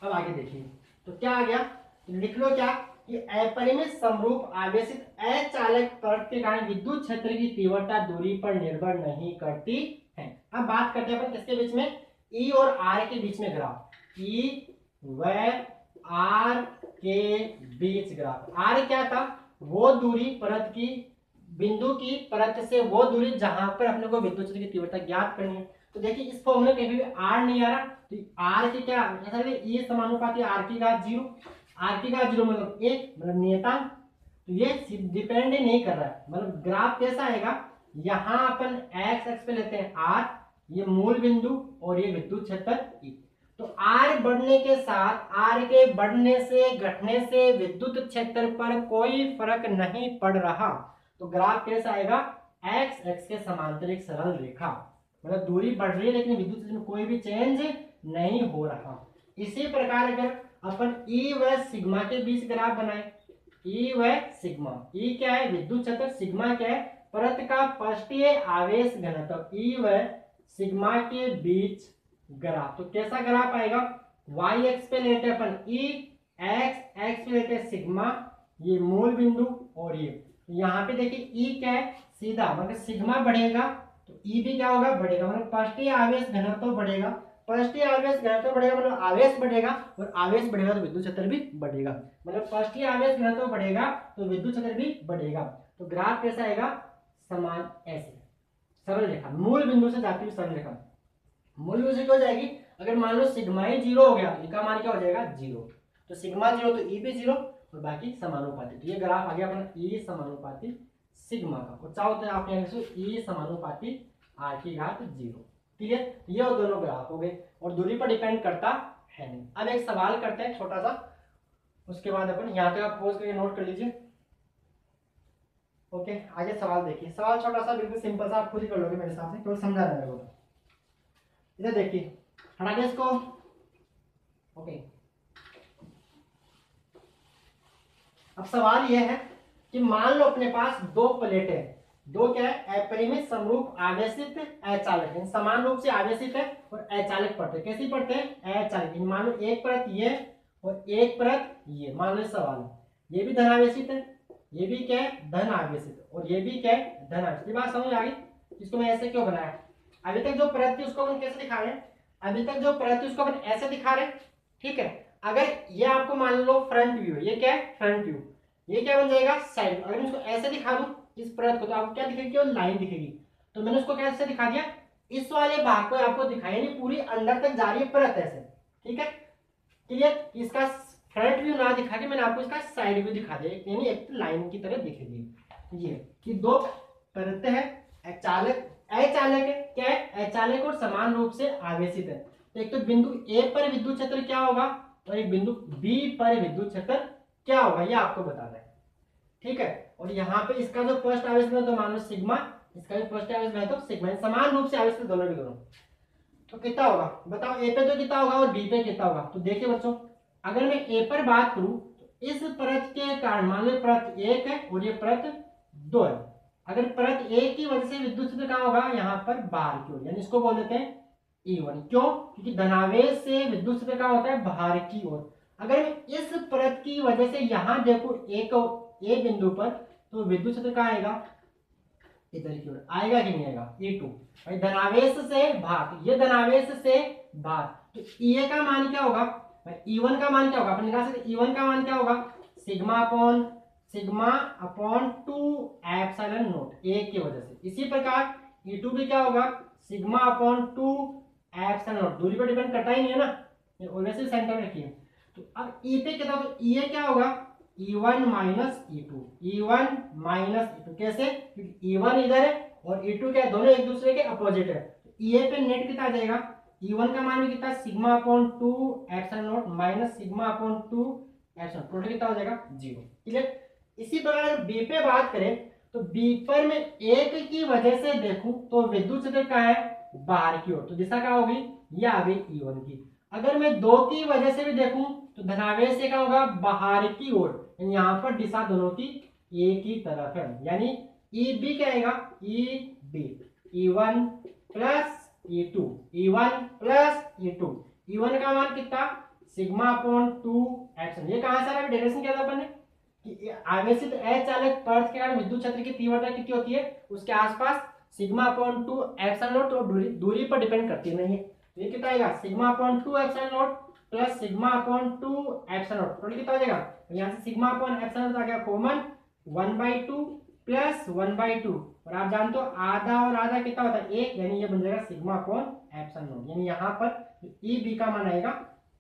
अब आगे देखिए तो क्या आ गया, तो लिख लो क्या कि अपरिमित समरूप आवेशित अचालक परत के कारण विद्युत क्षेत्र की तीव्रता दूरी पर निर्भर नहीं करती है। अब बात करते हैं अपन किसके बीच में, E और R के बीच में ग्राफ, E व R के बीच ग्राफ। R क्या था, वो दूरी परत की, बिंदु की परत से वो दूरी जहां पर अपने को विद्युत क्षेत्र की तीव्रता ज्ञात करनी है। तो देखिए इस फॉर्मूले में कहीं भी R नहीं आ रहा, तो R की क्या ये समानुपाती R की घात 0, R की घात 0 मतलब 1, मतलब नियतांक। तो ये डिपेंड ही नहीं कर रहा है। मतलब ग्राफ कैसा आएगा, यहां अपन x एक्स पे लेते हैं R, ये मूल बिंदु और ये विद्युत क्षेत्र E। तो R बढ़ने के साथ, R के बढ़ने से घटने से विद्युत क्षेत्र पर कोई फर्क नहीं पड़ रहा। तो ग्राफ कैसा आएगा, x एक्स के समांतर एक सरल रेखा, मतलब दूरी बढ़ रही है लेकिन विद्युत क्षेत्र में कोई भी चेंज नहीं हो रहा। इसी प्रकार अगर अपन E व सिग्मा के बीच ग्राफ बनाए, E व सिग्मा, E क्या है विद्युत क्षेत्र, सिग्मा क्या है परत का पृष्ठीय आवेश घनत्व, E व सिग्मा के बीच ग्राफ। तो कैसा ग्राफ आएगा, y एक्स पे लेते हैं अपन E, x एक्स पे लेते हैं सिग्मा, ये मूल बिंदु और ये यहाँ पे देखिए E क्या है सीधा, मतलब सिग्मा बढ़ेगा तो E भी क्या होगा, बढ़ेगा, मतलब पृष्ठीय आवेश घनत्व बढ़ेगा, पृष्ठीय आवेश घनत्व बढ़ेगा मतलब आवेश बढ़ेगा, और आवेश बढ़ेगा तो विद्युत क्षेत्र भी बढ़ेगा, मतलब पृष्ठीय आवेश घनत्व बढ़ेगा तो विद्युत क्षेत्र भी बढ़ेगा। तो ग्राफ कैसा आएगा, समान ऐसे सरल रेखा, मूल बिंदु से जाती हुई सरल रेखा। मूल बिंदु से क्या हो जाएगी, अगर मान लो सिग्मा ही 0 हो गया, इसका मान क्या हो जाएगा 0, तो सिग्मा 0 तो E भी 0 और बाकी समानुपाती। तो ये ग्राफ आ गया अपना E समानुपाती सिग्मा का, और चाहो तो आप यहाँ E समानुपाती R की घात 0। क्लियर? ये दोनों ग्राफ हो गए और दूरी पर डिपेंड करता है नहीं। अब एक सवाल करते हैं छोटा सा, उसके बाद अपन यहाँ पे आप पोज करके नोट कर लीजिए। ओके, आगे सवाल देखिए। सवाल छोटा सा, बिल्कुल सिंपल सा, आप खुद ही कर लोगे मेरे हिसाब से, केवल समझा रहा है। इधर देखिए, हटा दे इसको। ओके, अब सवाल यह है कि मान लो अपने पास दो प्लेटें, दो क्या है अपरिमित समरूप आवेशित अचालक, समान रूप से आवेशित है और अचालक पड़ते, कैसी पड़ते हैं अचालक। मान लो एक परत ये और एक परत ये, मान लो सवाल ये भी धन आवेशित है, ये भी क्या है धन आवेशित, और ये भी क्या है धन आवेशित। ये बात समझ आ गई, इसको मैं ऐसे क्यों बनाया। अभी तक जो परत थी उसको अपन कैसे दिखा रहे हैं, अभी तक जो परत थी उसको अपन ऐसे दिखा रहे हैं, ठीक है। अगर ये आपको मान लो फ्रंट व्यू है, ये क्या है फ्रंट व्यू, ये क्या बन जाएगा साइड। अगर मैं इसको ऐसे दिखा दूं इस परत को, तो आपको क्या दिखेगी, केवल लाइन दिखेगी। तो मैंने उसको कैसे दिखा दिया, इस वाले भाग को आपको दिखाई नहीं, पूरी अंदर तक जा रही है परत ऐसे, ठीक है क्लियर। इसका फ्रंट व्यू ना दिखा के मैंने आपको इसका साइड व्यू दिखा दिया, यानी एक लाइन की तरह दिखेगी ये कि दो परतें हैं, अचालक अचालक है, क्या है अचालक और समान रूप से आवेशित है। तो एक तो बिंदु ए पर विद्युत क्षेत्र क्या होगा और एक बिंदु बी पर विद्युत क्षेत्र क्या होगा, ये आपको बताना है, ठीक है। और यहाँ पे इसका जो फर्स्ट आवेश में तो मान लो सिग्मा, इसका भी फर्स्ट आवेश में तो सिग्मा, समान रूप से आवेश दोनों के दोनों। तो कितना होगा बताओ, ए पे तो कितना होगा और बी पे कितना होगा। तो देखिए बच्चों, अगर मैं ए पर बात करूं तो इस परत के कारण मान लो परत 1 है और ये परत 2 है। अगर परत 1 की वजह से विद्युत क्षेत्र कहाँ होगा, यहाँ पर बाहर की ओर, यानी इसको बोल देते हैं E1। क्यों, क्योंकि धनावेश से विद्युत क्षेत्र कहाँ होता है, बाहर की ओर। अगर मैं इस परत की वजह से यहाँ देखो ए बिंदु पर, तो विद्युत क्षेत्र कहाँ आएगा, इधर की ओर आएगा कि नहीं आएगा, E2। भाई धनावेश से भाग, ये धनावेश से भाग, तो E का मान क्या होगा, E1 का मान क्या होगा, अपन निकाल सकते E1 का मान क्या होगा, sigma upon 2 epsilon not a की वजह से। इसी प्रकार E2 भी क्या होगा, सिग्मा अपॉन 2 एप्सिलॉन नॉट, दूरी पर डिपेंड करता ही नहीं है ना, ये वैसे सेंटर में रखिए। तो अब E पे क्या होगा, E क्या होगा, E1 minus E2, E1 minus E2, कैसे, क्योंकि E1 इधर है और E2 क्या है, दोनों एक दूसरे के अपोजिट है। तो EA पे नेट कितना आ जाएगा, E1 का मान भी कितना, sigma upon 2 epsilon not minus sigma upon 2 epsilon, total कितना हो जाएगा 0, क्लियर। इसी प्रकार अगर B पे बात करें तो B पर मैं 1 की वजह से देखूं तो विद्युत क्षेत्र कहाँ है, बाहर की ओर, तो दिशा क्या होगी, ये आ गई E1 की। अगर मैं 2 की वजह से भी देखूं तो धनावेश से क्या होगा, बाहर की ओर, यहाँ पर दिशा दोनों की एक ही तरफ है, यानी EB क्या आएगा, EB, E1 plus E2, E1 plus E2, E1 का मान कितना, सिग्मा अपॉन 2 एप्सिलॉन। ये कहां से आ रहा है, डायरेक्शन क्या था अपन ने कि आवेशित अचालक परत के कारण विद्युत क्षेत्र की तीव्रता कितनी होती है, उसके आसपास सिग्मा अपॉन 2 एप्सिलॉन नॉट, और दूरी पर डिपेंड करती नहीं है। तो ये कितना आएगा, sigma upon 2 epsilon not plus sigma upon 2 epsilon not, total कितना हो जाएगा, तो यहाँ से सिग्मा अपॉन एप्सिलॉन नॉट आ गया कॉमन, 1/2 प्लस 1/2, और आप जानते हो आधा और आधा कितना होता है 1, यानी ये बन जाएगा सिग्मा अपॉन एप्सिलॉन नॉट। यानी यहाँ पर EB का मान आएगा,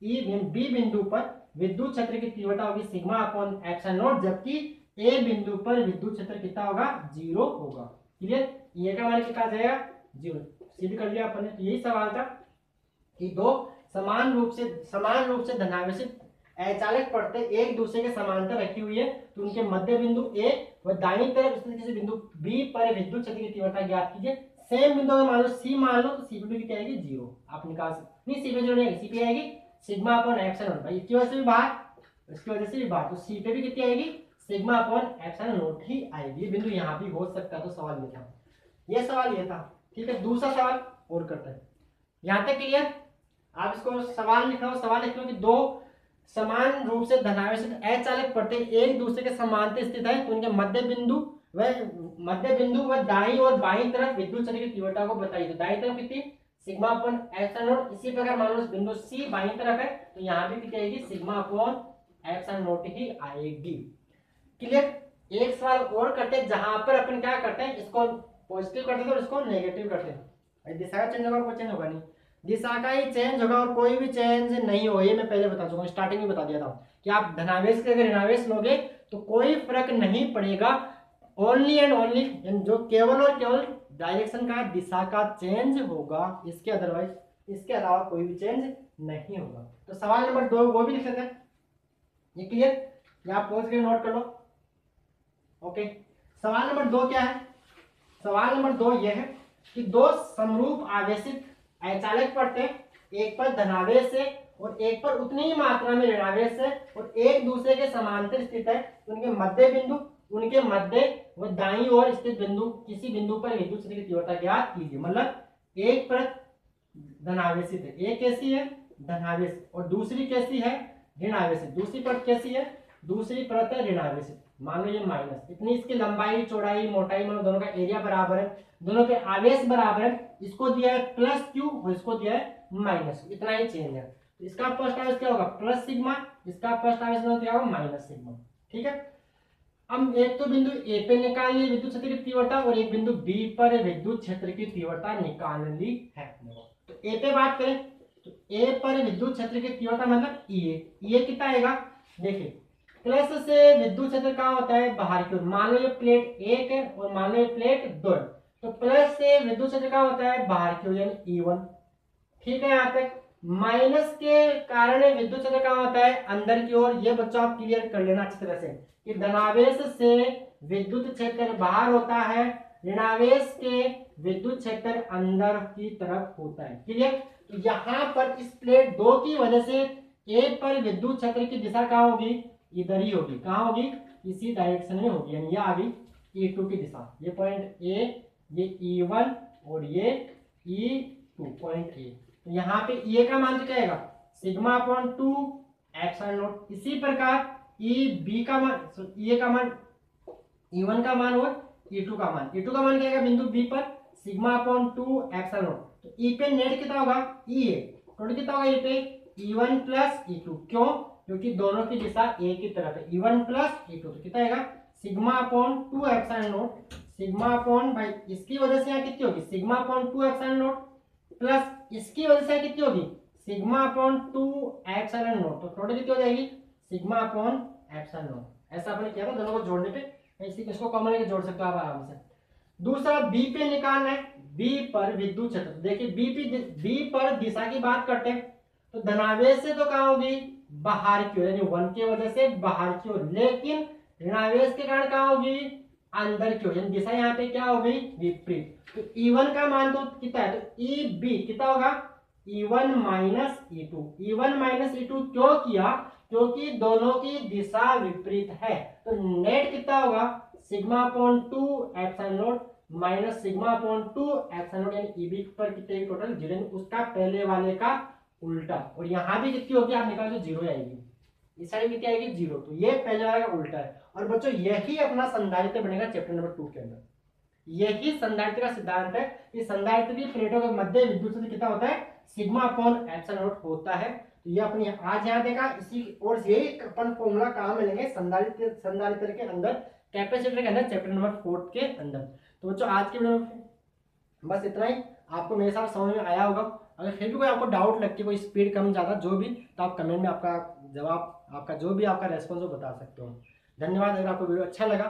बी बिंदु पर विद्युत क्षेत्र की तीव्रता होगी सिग्मा अपॉन एप्सिलॉन नॉट, जबकि ए बिंदु पर विद्युत क्षेत्र कितना होगा, 0 होगा, क्लियर। ये का मान कितना आ जाएगा, 0, सिद्ध कर लिया अपन ने। तो यही सवाल था कि दो समान रूप से धनावेशित अचालक परतें एक दूसरे के समांतर रखी हुई है, तो उनके मध्य बिंदु A व दाईं तरफ स्थित किसी बिंदु B पर विद्युत क्षेत्र की तीव्रता ज्ञात कीजिए। सेम बिंदु अगर मान लो C मान लो, तो C पे कितनी आएगी, 0, आप निकाल सकते नहीं, C पे 0 नहीं आएगी, C पे आएगी सिग्मा अपॉन एप्सिलॉन नॉट, भाई इसकी वजह से भी बाहर, इसकी वजह से भी बाहर, तो C पे भी कितनी आएगी, सिग्मा अपॉन एप्सिलॉन नॉट ही आएगी। ये बिंदु यहाँ भी हो सकता है, तो सवाल ये था, ये सवाल ये था, ठीक है। दूसरा सवाल और करते हैं, यहाँ तक क्लियर। आप इसको सवाल लिख रहा हो, सवाल लिख लो कि दो समान रूप से धनावेशित अचालक परतें एक दूसरे के समांतर स्थित है, तो उनके मध्य बिंदु व दाईं और बाईं तरफ विद्युत क्षेत्र की तीव्रता को बताइए। तो दाईं तरफ कितनी, सिग्मा अपॉन एप्सिलॉन नॉट। इसी प्रकार मान लो बिंदु C बाईं तरफ है, तो यहाँ भी कितनी आएगी, सिग्मा अपॉन एप्सिलॉन नॉट ही आएगी, क्लियर। एक सवाल और करते हैं जहां पर अपन क्या करते हैं, इसको पॉजिटिव करते हैं और इसको नेगेटिव करते हैं। दिशा का चेंज होगा, कोई चेंज होगा नहीं, दिशा का ही चेंज होगा और कोई भी चेंज नहीं होगा। ये मैं पहले बता चुका हूँ, स्टार्टिंग में बता दिया था कि आप धनावेश के अगर ऋणावेश लोगे तो कोई फर्क नहीं पड़ेगा, ओनली एंड ओनली जो केवल और केवल डायरेक्शन का, दिशा का चेंज होगा, इसके अदरवाइज इसके अलावा कोई भी चेंज नहीं होगा। तो सवाल नंबर 2 वो भी लिख सकते हैं, ये क्लियर, या आप पॉज करके नोट कर लो। ओके, सवाल नंबर 2 क्या है, सवाल नंबर 2 यह है कि दो समरूप आवेशित अचालक परतें एक पर धनावेश से और एक पर उतनी ही मात्रा में ऋणावेश से और एक दूसरे के समांतर स्थित है, उनके मध्य व दाईं ओर स्थित किसी बिंदु पर विद्युत क्षेत्र की तीव्रता ज्ञात कीजिए। मतलब एक परत धनावेशित है, एक कैसी है, धनावेश, और दूसरी कैसी है, ऋणावेशित। दूसरी परत कैसी है, दूसरी परत है ऋणावेशित। मान लो ये माइनस, इतनी इसकी लंबाई चौड़ाई मोटाई, मतलब दोनों का एरिया बराबर है, दोनों के आवेश बराबर है, इसको दिया है प्लस क्यू और इसको दिया है माइनस, इतना ही चेंज है। तो इसका फर्स्ट आवेश क्या होगा, प्लस सिग्मा, इसका फर्स्ट आवेश क्या होगा, माइनस सिग्मा, ठीक है। हम एक तो बिंदु ए पे निकाल ली विद्युत क्षेत्र की तीव्रता और एक बिंदु बी पर विद्युत क्षेत्र की तीव्रता निकाल ली है। तो ए पे बात करें तो ए पर विद्युत क्षेत्र की तीव्रता मतलब ये कितना आएगा, देखिए प्लस से विद्युत क्षेत्र कहाँ होता है, बाहर की ओर। मान लो ये प्लेट एक है और मान लो ये प्लेट दो है, तो प्लस से विद्युत क्षेत्र कहाँ होता है, बाहर की ओर, यानी E1। ठीक है, यहाँ तक। माइनस के कारण विद्युत क्षेत्र कहाँ होता है, अंदर की ओर। ये बच्चों आप क्लियर कर लेना अच्छी तरह से कि धनावेश से विद्युत क्षेत्र बाहर होता है, ऋणावेश के विद्युत क्षेत्र अंदर की तरफ होता है। क्लियर। तो यहाँ पर इस प्लेट दो की वजह से ए पर विद्युत क्षेत्र की दिशा कहाँ होगी, इधर ही होगी। कहाँ होगी, इसी डायरेक्शन में होगी, यानी ये आ गई E2 की दिशा। ये पॉइंट ए, ये E1 और ये E2 पॉइंट ए। तो यहाँ पे ए का मान क्या आएगा, सिग्मा अपॉन 2 एप्सिलॉन नॉट। इसी प्रकार ई बी का मान, ए का मान, E1 का मान और E2 का मान। E2 का मान क्या आएगा बिंदु बी पर, सिग्मा अपॉन 2 एप्सिलॉन नॉट। तो ई पे नेट कितना होगा, ई है, टोटल कितना होगा ई पे, E1 प्लस E2। क्यों, क्योंकि दोनों की दिशा ए की तरफ है। E1 प्लस E2 तो कितना आएगा, sigma upon 2 epsilon not. Sigma upon, भाई इसकी वजह से यहाँ कितनी होगी, sigma upon 2 epsilon not, plus इसकी वजह से कितनी होगी, सिग्मा अपॉन 2 एप्सिलॉन नॉट। तो टोटल कितनी हो जाएगी, सिग्मा अपॉन एप्सिलॉन नॉट। ऐसा आपने किया था, दोनों को जोड़ने पे इसको कॉमन लेके जोड़ सकते हो आप आराम से। दूसरा बी पे निकालना है, बी पर विद्युत क्षेत्र। देखिए बी पर दिशा की बात करते हैं तो धनावेश से तो कहाँ होगी, बाहर की ओर, यानी 1 की वजह से बाहर की ओर, लेकिन ऋणावेश के कारण कहाँ होगी, अंदर की ओर, यानी दिशा यहाँ पे क्या हो गई, विपरीत। तो E1 का मान तो कितना है, तो EB कितना होगा, E1 minus E2। E1 minus E2 क्यों किया, क्योंकि दोनों की दिशा विपरीत है। तो नेट कितना होगा, sigma upon 2 epsilon not minus sigma upon 2 epsilon not, यानी EB पर कितने टोटल 0, उसका पहले वाले का उल्टा। और यहाँ भी कितनी होगी, आप निकाल तो 0 आएगी, इस साइड कितनी आएगी 0। तो ये पहले वाले का उल्टा है। और बच्चों यही अपना संधारित्र बनेगा चैप्टर नंबर 2 के अंदर। यही संधारित्र का सिद्धांत है कि संधारित्र की प्लेटों के मध्य विद्युत क्षेत्र कितना होता है, सिग्मा अपॉन एप्सिलॉन नॉट होता है। तो ये अपनी आज यहाँ देखा, इसी और यही अपन फॉर्मूला कहाँ मिलेंगे, संधारित्र के अंदर, कैपेसिटर के अंदर, चैप्टर नंबर 4 के अंदर। तो बच्चों आज के वीडियो में बस इतना ही। आपको मेरे साथ समझ में आया होगा। अगर फिर भी कोई आपको डाउट लगती है, कोई स्पीड कम ज़्यादा जो भी, तो आप कमेंट में आपका जवाब, आपका जो भी आपका रेस्पॉन्स हो बता सकते हो। धन्यवाद। अगर आपको वीडियो अच्छा लगा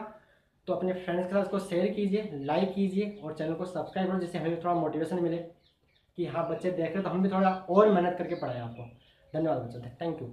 तो अपने फ्रेंड्स के साथ उसको शेयर कीजिए, लाइक कीजिए और चैनल को सब्सक्राइब करो, जिससे हमें थोड़ा मोटिवेशन मिले कि हाँ बच्चे देख रहे तो हम भी थोड़ा और मेहनत करके पढ़ाएं आपको। धन्यवाद बच्चों, थैंक यू।